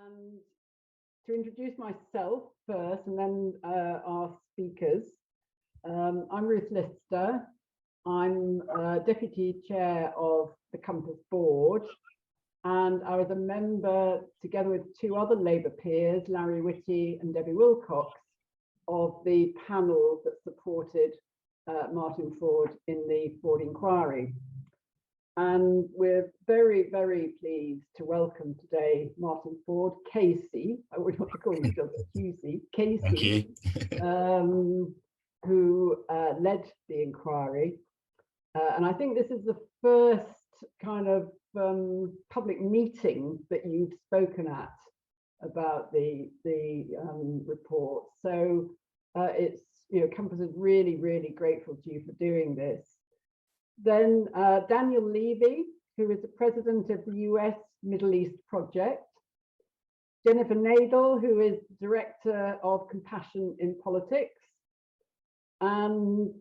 And to introduce myself first and then our speakers, I'm Ruth Lister. I'm Deputy Chair of the Compass Board, and I was a member, together with two other Labour peers, Larry Whitty and Debbie Wilcox, of the panel that supported Martin Forde in the Forde Inquiry. And we're very, very pleased to welcome today Martin Forde KC. I would want to call him just QC, KC, who led the inquiry. And I think this is the first kind of public meeting that you've spoken at about the report. So it's, Compass is really, really grateful to you for doing this. Then Daniel Levy, who is the president of the US Middle East Project. Jennifer Nadel, who is director of Compassion in Politics. And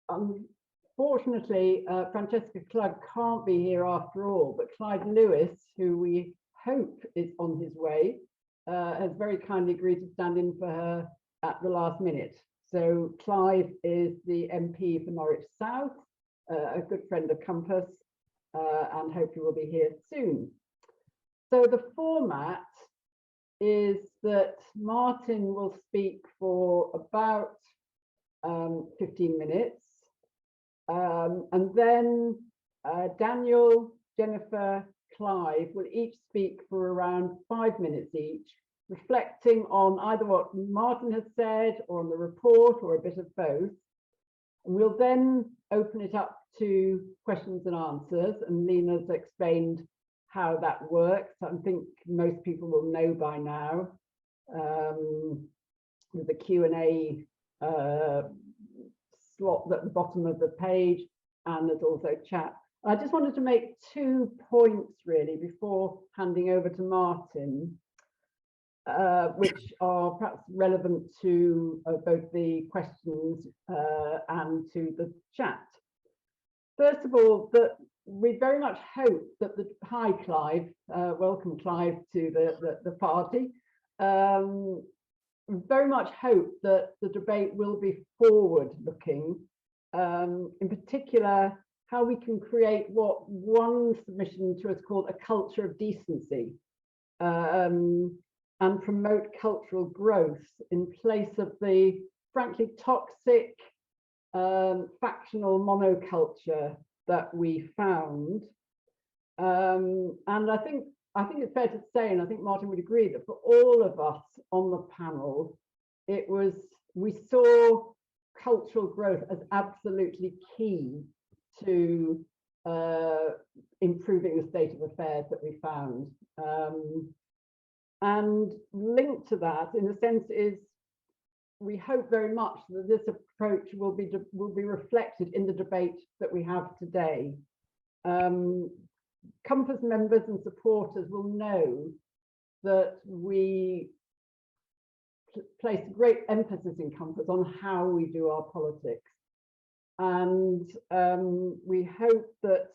unfortunately, Francesca Clug can't be here after all, but Clyde Lewis, who we hope is on his way, has very kindly agreed to stand in for her at the last minute. So Clyde is the MP for Norwich South, a good friend of Compass, and hope you will be here soon. So the format is that Martin will speak for about 15 minutes, and then Daniel, Jennifer, Clive will each speak for around 5 minutes each, reflecting on either what Martin has said or on the report or a bit of both. And we'll then open it up to questions and answers, and Lena's explained how that works. I think most people will know by now. There's a Q&A slot at the bottom of the page, and there's also chat. I just wanted to make 2 points really before handing over to Martin, which are perhaps relevant to both the questions and to the chat. First of all, that we very much hope that the, hi Clive, welcome Clive to the party. Very much hope that the debate will be forward looking, in particular, how we can create what one submission to us called a culture of decency, and promote cultural growth in place of the frankly toxic factional monoculture that we found. And I think it's fair to say, and I think Martin would agree, that for all of us on the panel, we saw cultural growth as absolutely key to improving the state of affairs that we found. And linked to that, in a sense, is we hope very much that this approach will be reflected in the debate that we have today. Compass members and supporters will know that we place great emphasis in Compass on how we do our politics. And we hope that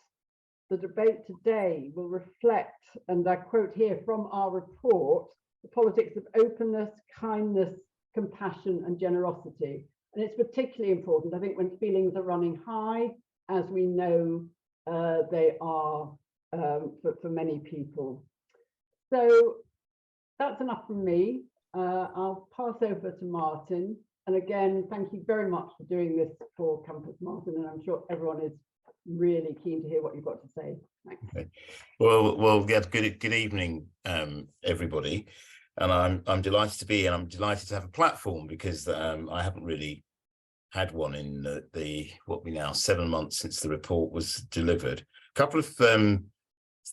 the debate today will reflect, and I quote here from our report, the politics of openness, kindness, compassion and generosity. And it's particularly important, I think, when feelings are running high, as we know they are for many people. So that's enough from me. I'll pass over to Martin. And again, thank you very much for doing this for Compass, Martin, and I'm sure everyone is really keen to hear what you've got to say. Thanks. Okay. Well, yeah, good evening, everybody. And I'm delighted to be, and I'm delighted to have a platform because I haven't really had one in the what we now 7 months since the report was delivered. A couple of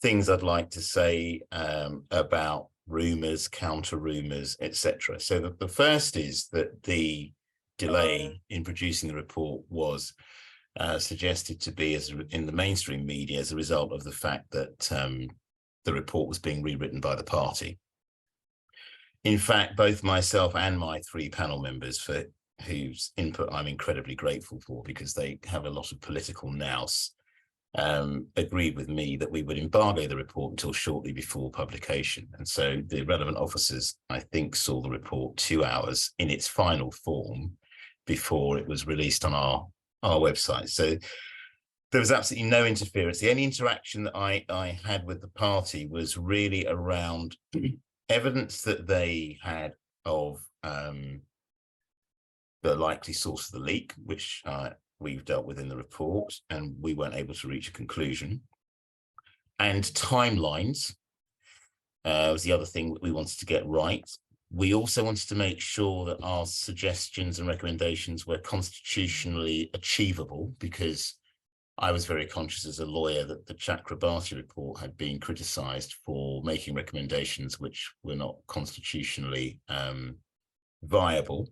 things I'd like to say about rumours, counter rumours, etc. So the first is that the delay in producing the report was suggested to be in the mainstream media as a result of the fact that the report was being rewritten by the party. In fact, both myself and my 3 panel members, for whose input I'm incredibly grateful for, because they have a lot of political nous, agreed with me that we would embargo the report until shortly before publication. And so the relevant officers, I think, saw the report 2 hours in its final form before it was released on our website. So there was absolutely no interference. The only interaction that I had with the party was really around evidence that they had of the likely source of the leak, which we've dealt with in the report, and we weren't able to reach a conclusion. And timelines was the other thing that we wanted to get right. We also wanted to make sure that our suggestions and recommendations were constitutionally achievable, because I was very conscious as a lawyer that the Chakrabarti report had been criticised for making recommendations which were not constitutionally viable.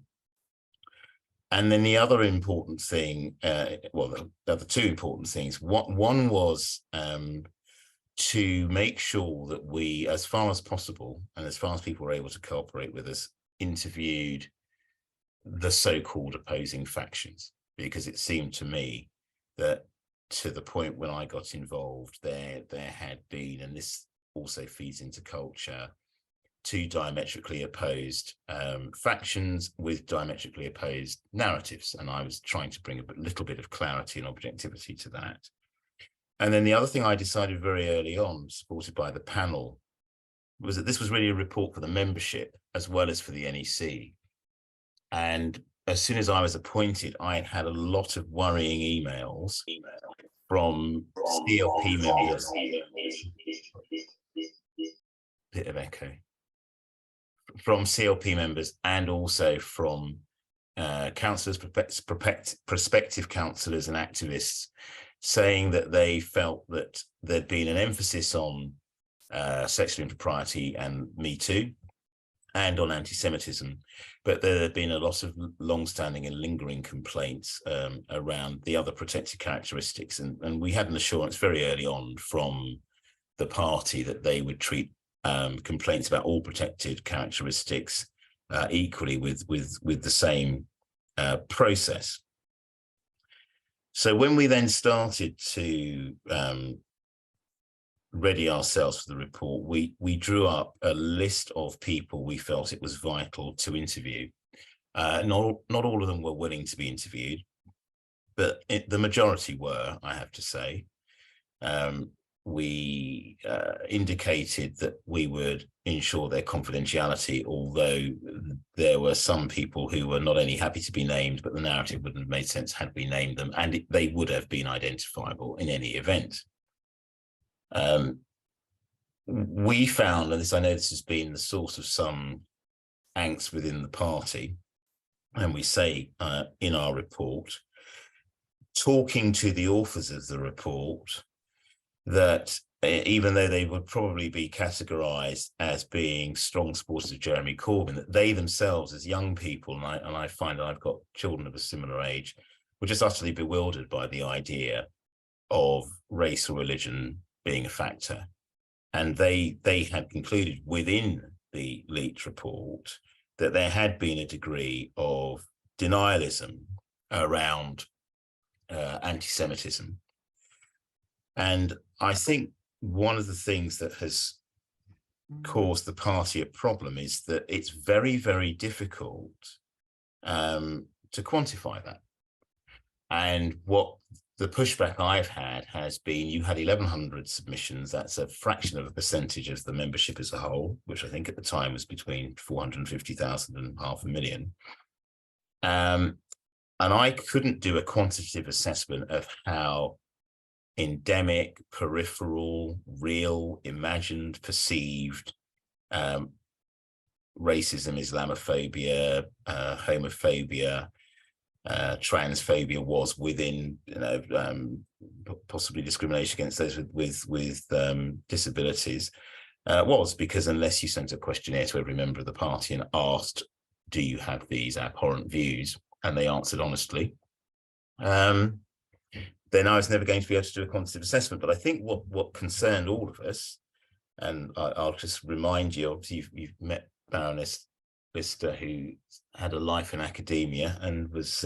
And then the other important thing, well, the other two important things, one was to make sure that we, as far as possible, and as far as people were able to cooperate with us, interviewed the so-called opposing factions, because it seemed to me that to the point when I got involved, there had been, and this also feeds into culture, two diametrically opposed factions with diametrically opposed narratives. And I was trying to bring a little bit of clarity and objectivity to that. And then the other thing I decided very early on, supported by the panel, was that this was really a report for the membership as well as for the NEC. And as soon as I was appointed, I had a lot of worrying emails from CLP members. Bit of echo. From CLP members and also from councillors, prospective councillors and activists, saying that they felt that there'd been an emphasis on sexual impropriety and Me Too and on anti-Semitism, but there had been a lot of long-standing and lingering complaints around the other protected characteristics. And we had an assurance very early on from the party that they would treat complaints about all protected characteristics equally with the same process. So when we then started to ready ourselves for the report, we drew up a list of people we felt it was vital to interview. Not all of them were willing to be interviewed, but the majority were, I have to say. We indicated that we would ensure their confidentiality, although there were some people who were not only happy to be named, but the narrative wouldn't have made sense had we named them, and they would have been identifiable in any event. We found, and I know this has been the source of some angst within the party, and we say in our report, talking to the authors of the report, that even though they would probably be categorized as being strong supporters of Jeremy Corbyn, that they themselves as young people, and I find that I've got children of a similar age, were just utterly bewildered by the idea of race or religion being a factor. And they had concluded within the Leach report that there had been a degree of denialism around anti-Semitism. And I think one of the things that has caused the party a problem is that it's very, very difficult to quantify that. And what the pushback I've had has been, you had 1,100 submissions. That's a fraction of a percentage of the membership as a whole, which I think at the time was between 450,000 and 500,000. And I couldn't do a quantitative assessment of how endemic, peripheral, real, imagined, perceived racism, Islamophobia, homophobia, transphobia was within, possibly discrimination against those with disabilities, was because unless you sent a questionnaire to every member of the party and asked, do you have these abhorrent views? And they answered honestly, then I was never going to be able to do a quantitative assessment. But I think what concerned all of us, and I'll just remind you, obviously you've met Baroness Lister, who had a life in academia and was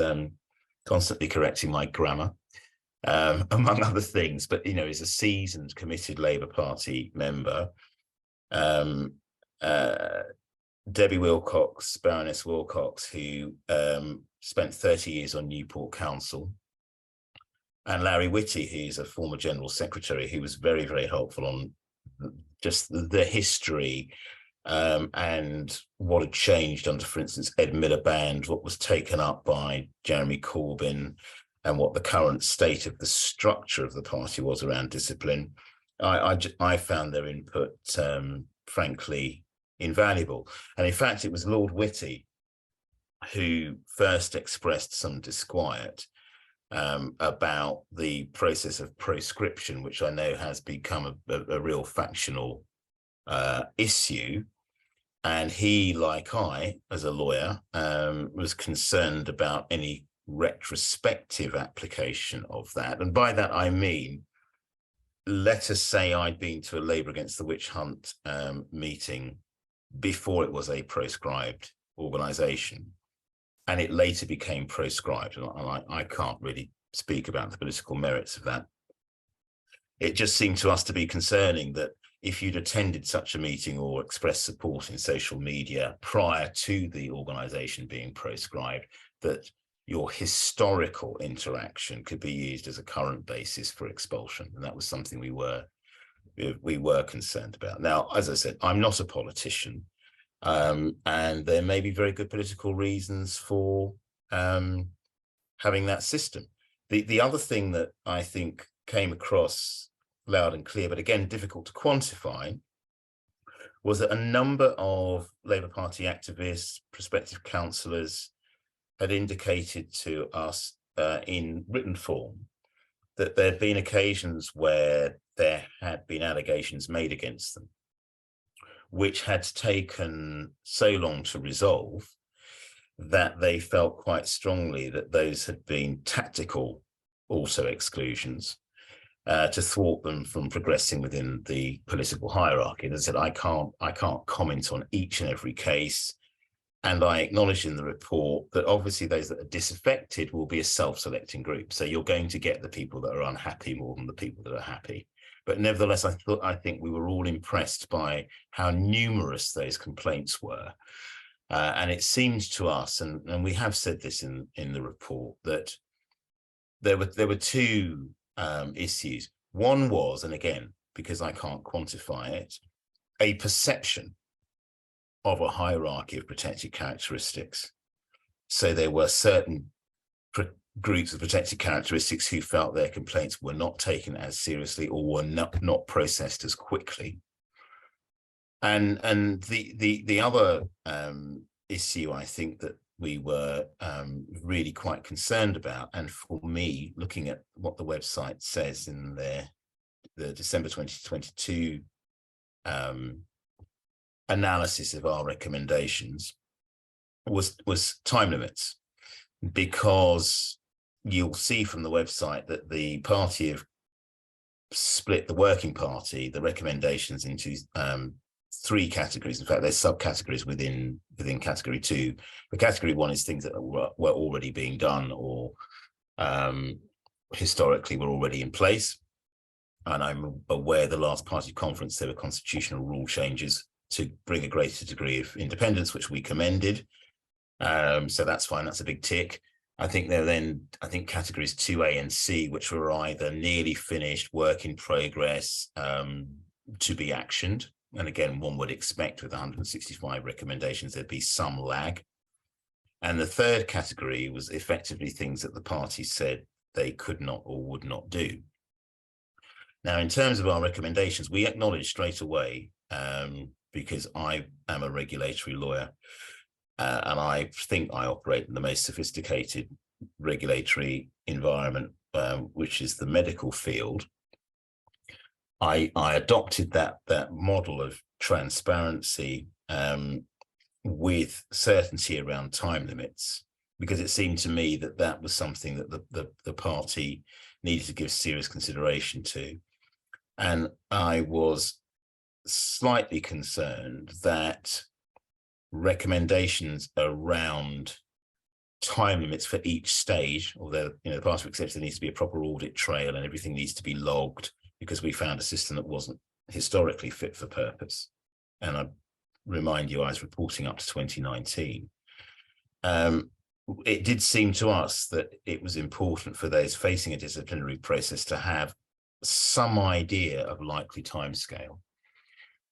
constantly correcting my grammar. among other things, but, you know, is a seasoned, committed Labour Party member. Debbie Wilcox, Baroness Wilcox, who spent 30 years on Newport Council, and Larry Whitty, who's a former General Secretary, who was very, very helpful on just the history and what had changed under, for instance, Ed Miliband, what was taken up by Jeremy Corbyn, and what the current state of the structure of the party was around discipline. I found their input, frankly, invaluable. And in fact, it was Lord Whitty who first expressed some disquiet about the process of proscription, which I know has become a real factional issue. And he, like I, as a lawyer, was concerned about any retrospective application of that. And by that, I mean, let us say I'd been to a Labour Against the Witch Hunt meeting before it was a proscribed organisation, and it later became proscribed. And I can't really speak about the political merits of that. It just seemed to us to be concerning that if you'd attended such a meeting or expressed support in social media prior to the organisation being proscribed, that your historical interaction could be used as a current basis for expulsion. And that was something we were concerned about. Now, as I said, I'm not a politician, and there may be very good political reasons for having that system. The other thing that I think came across loud and clear, but again, difficult to quantify, was that a number of Labour Party activists, prospective councillors, had indicated to us in written form that there had been occasions where there had been allegations made against them, which had taken so long to resolve that they felt quite strongly that those had been tactical also exclusions to thwart them from progressing within the political hierarchy. As I said, I can't comment on each and every case. And I acknowledge in the report that obviously those that are disaffected will be a self-selecting group. So you're going to get the people that are unhappy more than the people that are happy. But nevertheless, I think we were all impressed by how numerous those complaints were. And it seems to us, and we have said this in the report, that there were two issues. One was, and again, because I can't quantify it, a perception of a hierarchy of protected characteristics. So there were certain groups of protected characteristics who felt their complaints were not taken as seriously or were not processed as quickly. And the other issue I think that we were really quite concerned about, and for me, looking at what the website says in the December 2022 analysis of our recommendations, was time limits, because you'll see from the website that the party have split the working party, the recommendations, into three categories. In fact, there's subcategories within category 2. The category 1 is things that were already being done or historically were already in place. And I'm aware the last party conference, there were constitutional rule changes to bring a greater degree of independence, which we commended. So that's fine, that's a big tick. I think categories 2A and C, which were either nearly finished, work in progress, to be actioned. And again, one would expect with 165 recommendations, there'd be some lag. And the third category was effectively things that the party said they could not or would not do. Now, in terms of our recommendations, we acknowledge straight away, because I am a regulatory lawyer, and I think I operate in the most sophisticated regulatory environment, which is the medical field. I adopted that model of transparency with certainty around time limits, because it seemed to me that that was something that the party needed to give serious consideration to. And I was slightly concerned that recommendations around time limits for each stage, although the party accepts there needs to be a proper audit trail and everything needs to be logged, because we found a system that wasn't historically fit for purpose. And I remind you, I was reporting up to 2019. It did seem to us that it was important for those facing a disciplinary process to have some idea of likely timescale.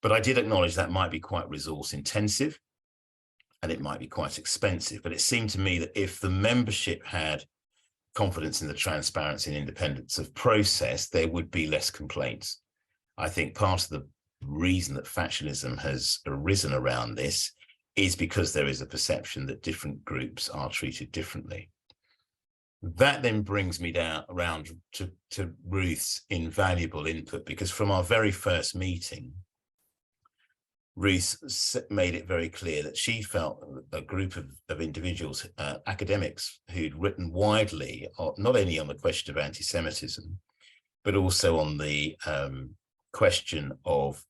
But I did acknowledge that might be quite resource intensive and it might be quite expensive. But it seemed to me that if the membership had confidence in the transparency and independence of process, there would be less complaints. I think part of the reason that factionalism has arisen around this is because there is a perception that different groups are treated differently. That then brings me around to Ruth's invaluable input, because from our very first meeting, Ruth made it very clear that she felt a group of individuals, academics, who'd written widely, not only on the question of anti-Semitism, but also on the question of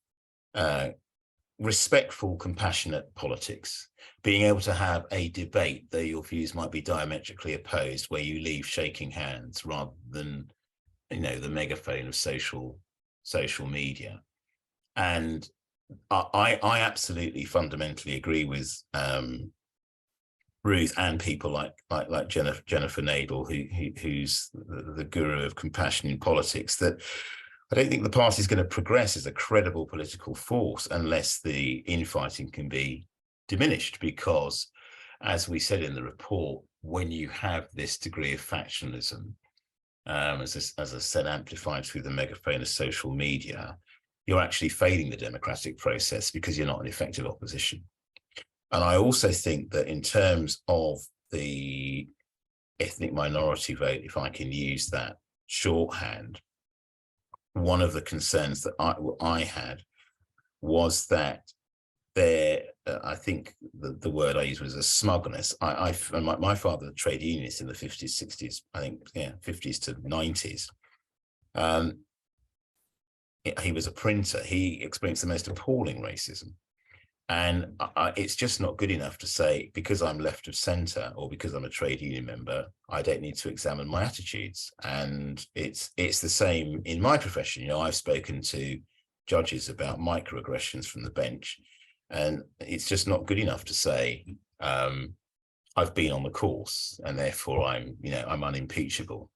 respectful, compassionate politics, being able to have a debate, though your views might be diametrically opposed, where you leave shaking hands rather than, the megaphone of social media. And I absolutely fundamentally agree with Ruth and people like Jennifer Nadel, who's the guru of compassion in politics, that I don't think the party is going to progress as a credible political force unless the infighting can be diminished, because, as we said in the report, when you have this degree of factionalism, as I said, amplified through the megaphone of social media, you're actually failing the democratic process because you're not an effective opposition. And I also think that in terms of the ethnic minority vote, if I can use that shorthand, one of the concerns that I had was that there, I think the word I used was a smugness. My father, a trade unionist in the 50s, 60s, I think, 50s to 90s. He was a printer. He experienced the most appalling racism. And it's just not good enough to say, because I'm left of centre or because I'm a trade union member, I don't need to examine my attitudes. And it's the same in my profession. I've spoken to judges about microaggressions from the bench, and it's just not good enough to say, I've been on the course and therefore I'm unimpeachable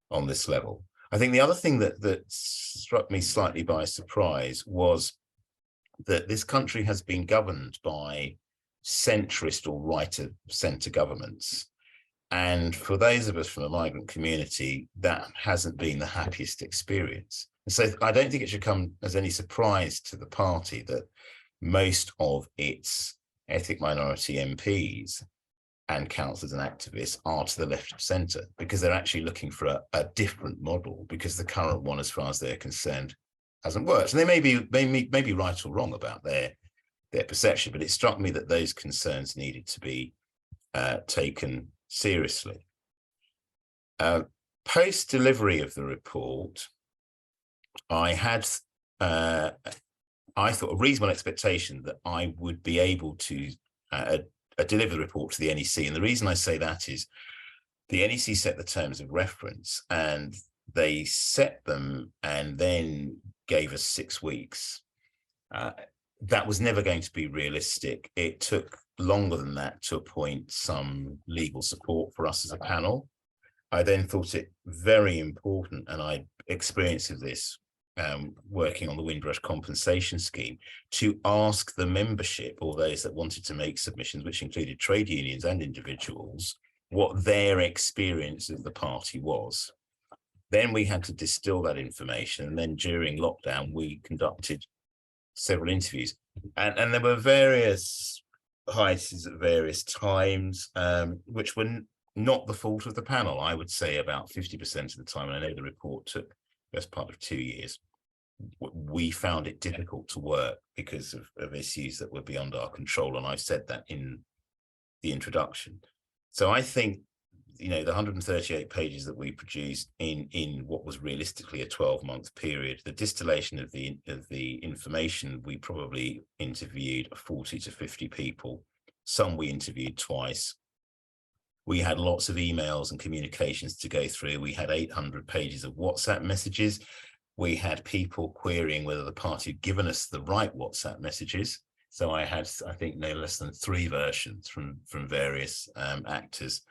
on this level. I think the other thing that struck me slightly by surprise was that this country has been governed by centrist or right-of-centre governments. And for those of us from the migrant community, that hasn't been the happiest experience. And so I don't think it should come as any surprise to the party that most of its ethnic minority MPs and councillors and activists are to the left of centre, because they're actually looking for a different model, because the current one, as far as they're concerned, hasn't worked. And they may be right or wrong about their perception, but it struck me that those concerns needed to be taken seriously. Post delivery of the report, I had I thought a reasonable expectation that I would be able to deliver the report to the NEC. And the reason I say that is the NEC set the terms of reference, and they set them and then gave us 6 weeks. That was never going to be realistic. It took longer than that to appoint some legal support for us as a panel. I then thought it very important, and I experienced this working on the Windrush compensation scheme, to ask the membership, or those that wanted to make submissions, which included trade unions and individuals, what their experience of the party was. Then we had to distill that information, and then during lockdown we conducted several interviews, and there were various hiatuses at various times, which were not the fault of the panel. I would say about 50% of the time, and I know the report took the best part of 2 years, we found it difficult to work because of issues that were beyond our control, and I said that in the introduction. So I think, the 138 pages that we produced in what was realistically a 12-month period, the distillation of the information, we probably interviewed 40 to 50 people. Some we interviewed twice. We had lots of emails and communications to go through. We had 800 pages of WhatsApp messages. We had people querying whether the party had given us the right WhatsApp messages. So I had, I think, no less than 3 versions from various actors.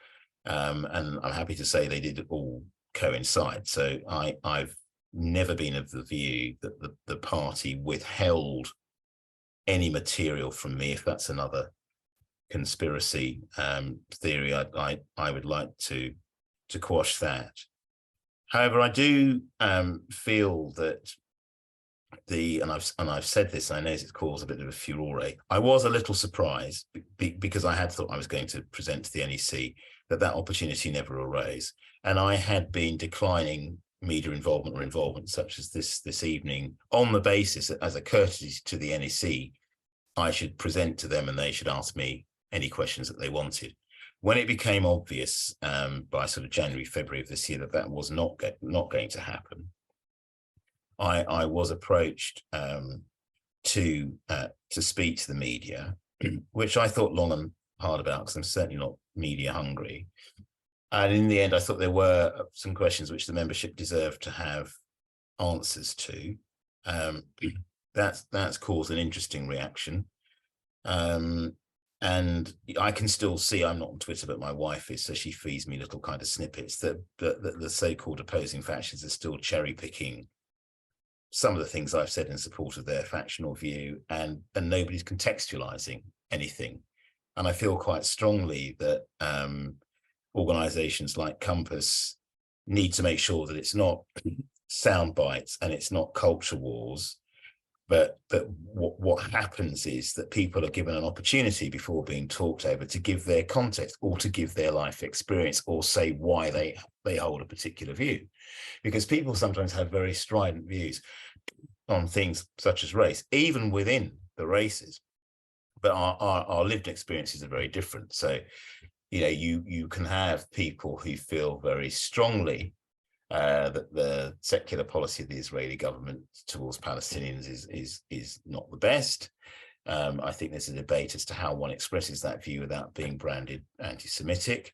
And I'm happy to say they did all coincide. So I've never been of the view that the party withheld any material from me. If that's another conspiracy theory, I would like to quash that. However, I do feel that and I've said this, I know it's caused a bit of a furore. I was a little surprised because I had thought I was going to present to the NEC, that opportunity never arose, and I had been declining media involvement or involvement such as this evening on the basis that, as a courtesy to the NEC, I should present to them and they should ask me any questions that they wanted. When it became obvious by sort of January, February of this year that was not going to happen, I was approached to speak to the media, which I thought long and hard about because I'm certainly not media hungry. And in the end, I thought there were some questions which the membership deserved to have answers to. That's caused an interesting reaction. And I can still see, I'm not on Twitter, but my wife is, so she feeds me little kind of snippets that the so-called opposing factions are still cherry picking some of the things I've said in support of their factional view, and nobody's contextualizing anything. And I feel quite strongly that organizations like Compass need to make sure that it's not sound bites and it's not culture wars, but that what happens is that people are given an opportunity before being talked over to give their context or to give their life experience or say why they hold a particular view. Because people sometimes have very strident views on things such as race, even within the races, but our lived experiences are very different. So, you know, you can have people who feel very strongly that the secular policy of the Israeli government towards Palestinians is not the best. I think there's a debate as to how one expresses that view without being branded anti-Semitic.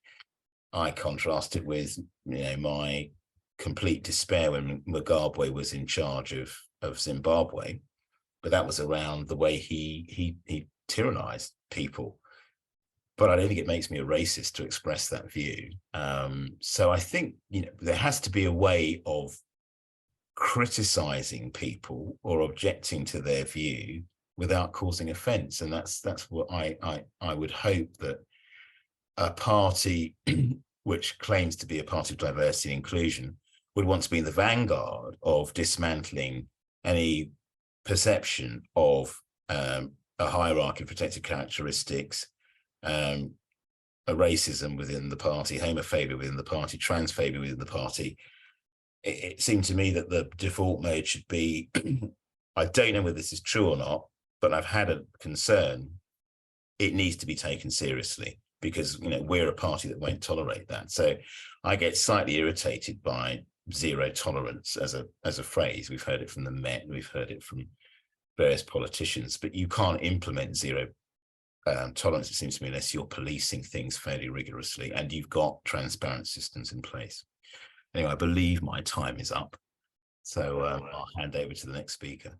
I contrast it with, you know, my complete despair when Mugabe was in charge of Zimbabwe, but that was around the way he tyrannized people. But I don't think it makes me a racist to express that view. So I think, you know, there has to be a way of criticizing people or objecting to their view without causing offense. And that's what I would hope that a party which claims to be a party of diversity and inclusion would want to be in the vanguard of dismantling any perception of a hierarchy of protected characteristics, a racism within the party, homophobia within the party, transphobia within the party. It seemed to me that the default mode should be, I don't know whether this is true or not, but I've had a concern, it needs to be taken seriously because, you know, we're a party that won't tolerate that. So I get slightly irritated by zero tolerance as a phrase. We've heard it from the Met, we've heard it from various politicians, but you can't implement zero tolerance, it seems to me, unless you're policing things fairly rigorously and you've got transparent systems in place. Anyway, I believe my time is up, so I'll hand over to the next speaker.